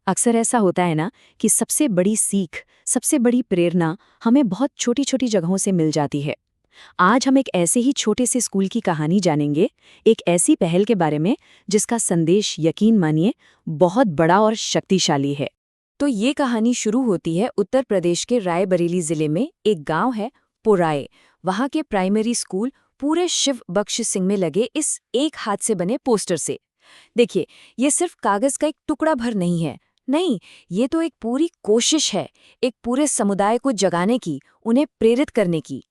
अक्सर ऐसा होता है ना कि सबसे बड़ी सीख, सबसे बड़ी प्रेरणा हमें बहुत छोटी-छोटी जगहों से मिल जाती है। आज हम एक ऐसे ही छोटे से स्कूल की कहानी जानेंगे, एक ऐसी पहल के बारे में जिसका संदेश यकीन मानिए बहुत बड़ा और शक्तिशाली है। तो ये कहानी शुरू होती है उत्तर प्रदेश के रायबरेली जिले में एक गांव है पुराए। वहां के प्राइमरी स्कूल पूरे शिव बख्श सिंह में लगे इस एक हाथ से बने पोस्टर से। देखिए, ये सिर्फ कागज का एक टुकड़ा भर नहीं है। नहीं, ये तो एक पूरी कोशिश है, एक पूरे समुदाय को जगाने की, उन्हें प्रेरित करने की।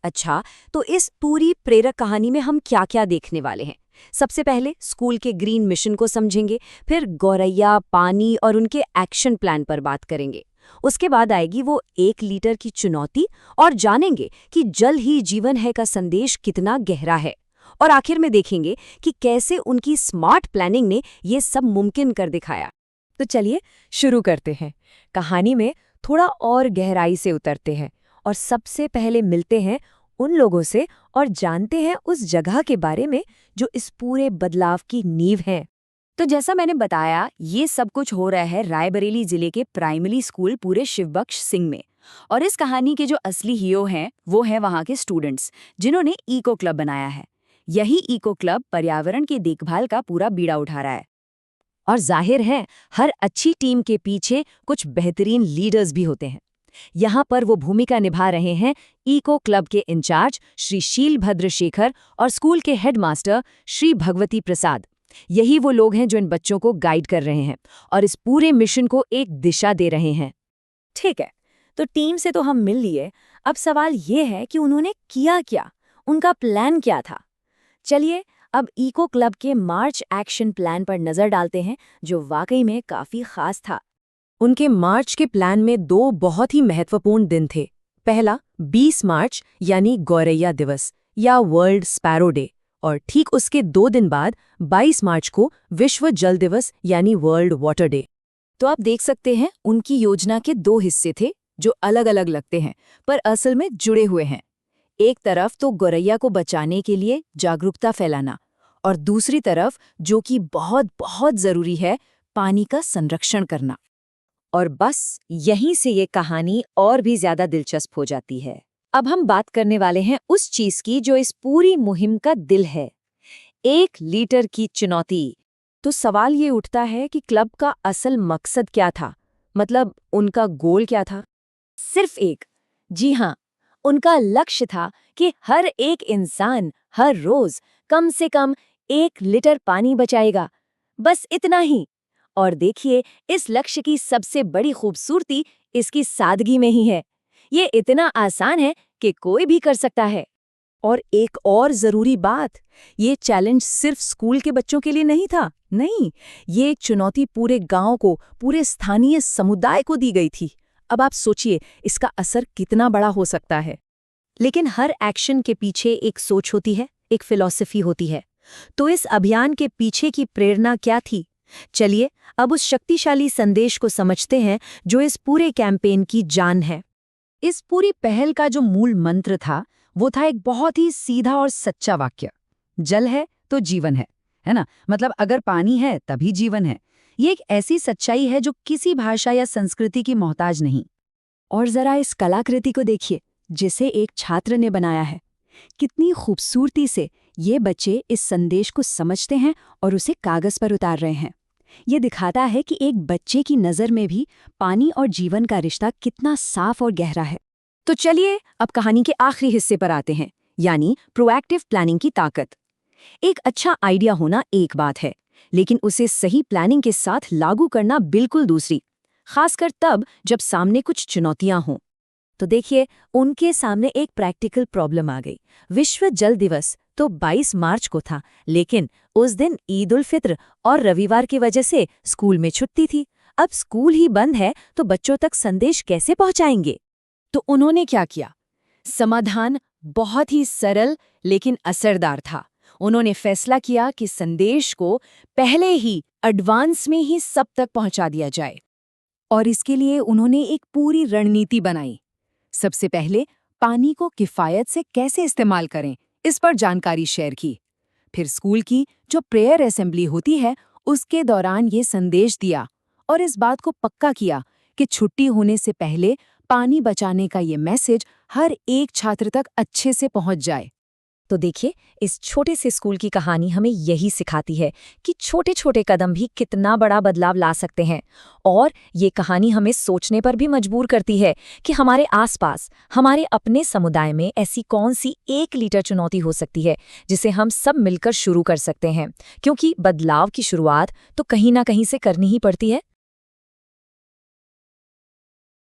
अच्छा, तो इस पूरी प्रेरक कहानी में हम क्या-क्या देखने वाले हैं? सबसे पहले स्कूल के ग्रीन मिशन को समझेंगे, फिर गौरैया, पानी और उनके एक्शन प्लान पर बात करेंगे। उसके बाद आएगी वो 1 लीटर की चुनौती और जानेंगे कि जल ही जीवन है का संदेश कितना गहरा है। और आखिर में देखेंगे कि कैसे उनकी स्मार्ट प्लानिंग ने ये सब मुमकिन कर दिखाया। तो चलिए शुरू करते हैं। कहानी में थोड़ा और गहराई से उतरते हैं और सबसे पहले मिलते हैं उन लोगों से और जानते हैं उस जगह के बारे में जो इस पूरे बदलाव की नींव है। तो जैसा मैंने बताया, ये सब कुछ हो रहा है रायबरेली जिले के प्राइमरी स्कूल पूरे शिवबख्श सिंह में। और इस कहानी के जो असली हीरो हैं वो हैं वहाँ के स्टूडेंट्स, जिन्होंने इको क्लब बनाया है। यही इको क्लब पर्यावरण की देखभाल का पूरा बीड़ा उठा रहा है। और जाहिर है, हर अच्छी टीम के पीछे कुछ बेहतरीन लीडर्स भी होते हैं। यहाँ पर वो भूमिका निभा रहे हैं इको क्लब के इंचार्ज श्री शीलभद्र शेखर और स्कूल के हेडमास्टर श्री भगवती प्रसाद। यही वो लोग हैं जो इन बच्चों को गाइड कर रहे हैं और इस पूरे मिशन को एक दिशा दे रहे हैं। ठीक है, तो टीम से तो हम मिल लिए। अब सवाल ये है कि उन्होंने किया क्या, उनका प्लान क्या था। चलिए अब इको क्लब के मार्च एक्शन प्लान पर नजर डालते हैं, जो वाकई में काफी खास था। उनके मार्च के प्लान में 2 बहुत ही महत्वपूर्ण दिन थे। पहला 20 मार्च यानी गौरैया दिवस या वर्ल्ड स्पैरो डे, और ठीक उसके 2 दिन बाद 22 मार्च को विश्व जल दिवस यानी वर्ल्ड वाटर डे। तो आप देख सकते हैं उनकी योजना के 2 हिस्से थे जो अलग अलग लगते हैं पर असल में जुड़े हुए हैं। एक तरफ तो गौरैया को बचाने के लिए जागरूकता फैलाना, और दूसरी तरफ जो कि बहुत बहुत जरूरी है, पानी का संरक्षण करना। और बस यहीं से ये कहानी और भी ज्यादा दिलचस्प हो जाती है। अब हम बात करने वाले हैं उस चीज की जो इस पूरी मुहिम का दिल है, 1 लीटर की चुनौती। तो सवाल ये उठता है कि क्लब का असल मकसद क्या था, मतलब उनका गोल क्या था? सिर्फ एक, जी हाँ, उनका लक्ष्य था कि हर एक इंसान हर रोज कम से कम 1 लीटर पानी बचाएगा। बस इतना ही। और देखिए, इस लक्ष्य की सबसे बड़ी खूबसूरती इसकी सादगी में ही है। ये इतना आसान है कि कोई भी कर सकता है। और एक और जरूरी बात, ये चैलेंज सिर्फ स्कूल के बच्चों के लिए नहीं था। नहीं, ये एक चुनौती पूरे गांव को, पूरे स्थानीय समुदाय को दी गई थी। अब आप सोचिए इसका असर कितना बड़ा हो सकता है। लेकिन हर एक्शन के पीछे एक सोच होती है, एक फिलॉसफी होती है। तो इस अभियान के पीछे की प्रेरणा क्या थी? चलिए अब उस शक्तिशाली संदेश को समझते हैं जो इस पूरे कैंपेन की जान है। इस पूरी पहल का जो मूल मंत्र था वो था एक बहुत ही सीधा और सच्चा वाक्य, जल है तो जीवन है ना? मतलब अगर पानी है तभी जीवन है। ये एक ऐसी सच्चाई है जो किसी भाषा या संस्कृति की मोहताज नहीं। और जरा इस कलाकृति को देखिए जिसे एक छात्र ने बनाया है। कितनी खूबसूरती से ये बच्चे इस संदेश को समझते हैं और उसे कागज पर उतार रहे हैं। ये दिखाता है कि एक बच्चे की नज़र में भी पानी और जीवन का रिश्ता कितना साफ और गहरा है। तो चलिए अब कहानी के आखिरी हिस्से पर आते हैं, यानी प्रोएक्टिव प्लानिंग की ताकत। एक अच्छा आइडिया होना एक बात है, लेकिन उसे सही प्लानिंग के साथ लागू करना बिल्कुल दूसरी, खासकर तब जब सामने कुछ चुनौतियां हों। तो देखिए, उनके सामने एक प्रैक्टिकल प्रॉब्लम आ गई। विश्व जल दिवस तो 22 मार्च को था, लेकिन उस दिन ईद उल फित्र और रविवार की वजह से स्कूल में छुट्टी थी। अब स्कूल ही बंद है तो बच्चों तक संदेश कैसे पहुंचाएंगे? तो उन्होंने क्या किया? समाधान बहुत ही सरल लेकिन असरदार था। उन्होंने फैसला किया कि संदेश को पहले ही एडवांस में ही सब तक पहुंचा दिया जाए। और इसके लिए उन्होंने एक पूरी रणनीति बनाई। सबसे पहले पानी को किफ़ायत से कैसे इस्तेमाल करें, इस पर जानकारी शेयर की। फिर स्कूल की जो प्रेयर असेंबली होती है उसके दौरान ये संदेश दिया, और इस बात को पक्का किया कि छुट्टी होने से पहले पानी बचाने का ये मैसेज हर एक छात्र तक अच्छे से पहुंच जाए। तो देखिए, इस छोटे से स्कूल की कहानी हमें यही सिखाती है कि छोटे छोटे कदम भी कितना बड़ा बदलाव ला सकते हैं। और ये कहानी हमें सोचने पर भी मजबूर करती है कि हमारे आसपास, हमारे अपने समुदाय में ऐसी कौन सी 1 लीटर चुनौती हो सकती है जिसे हम सब मिलकर शुरू कर सकते हैं, क्योंकि बदलाव की शुरुआत तो कहीं ना कहीं से करनी ही पड़ती है।